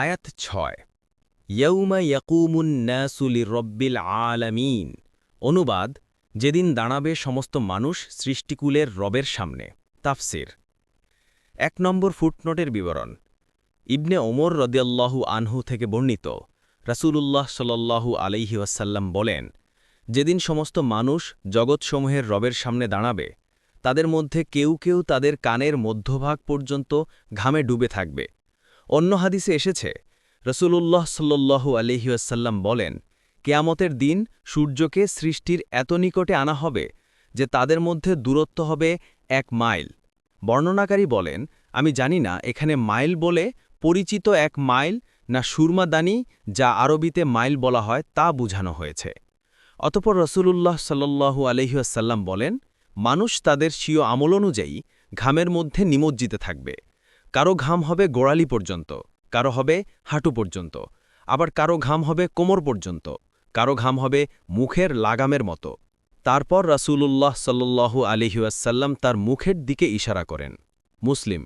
আয়াত ৬ ইয়াউমা ইয়াকুমুন নাসু লিরব্বিল আলামিন। অনুবাদ, যেদিন দাঁড়াবে সমস্ত মানুষ সৃষ্টিকুলের রবের সামনে। তাফসির। ১ নম্বর ফুটনোটের বিবরণ। ইবনে ওমর রদিয়াল্লাহু আনহু থেকে বর্ণিত, রাসূলুল্লাহ সাল্লাল্লাহু আলাইহি ওয়াসাল্লাম বলেন, যেদিন সমস্ত মানুষ জগৎসমূহের রবের সামনে দাঁড়াবে, তাদের মধ্যে কেউ কেউ তাদের কানের মধ্যভাগ পর্যন্ত ঘামে ডুবে থাকবে। অন্য হাদিসে এসেছে, রাসূলুল্লাহ সাল্লাল্লাহু আলাইহি ওয়াসাল্লাম বলেন, কিয়ামতের দিন সূর্যকে সৃষ্টির এত নিকটে আনা হবে যে তাদের মধ্যে দূরত্ব হবে ১ মাইল। বর্ণনাকারী বলেন, আমি জানি না এখানে মাইল বলে পরিচিত ১ মাইল না সুরমাদানি, যা আরবিতে মাইল বলা হয়, তা বুঝানো হয়েছে। অতঃপর রাসূলুল্লাহ সাল্লাল্লাহু আলাইহি ওয়াসাল্লাম বলেন, মানুষ তাদের স্বীয় আমল অনুযায়ী ঘামের মধ্যে নিমজ্জিত থাকবে। কারো ঘাম হবে গোড়ালি পর্যন্ত, কারো হবে হাঁটু পর্যন্ত, আবার কারো ঘাম হবে কোমর পর্যন্ত, কারো ঘাম হবে মুখের লাগামের মতো। তারপর রাসূলুল্লাহ সাল্লাল্লাহু আলাইহি ওয়াসাল্লাম তার মুখের দিকে ইশারা করেন। মুসলিম।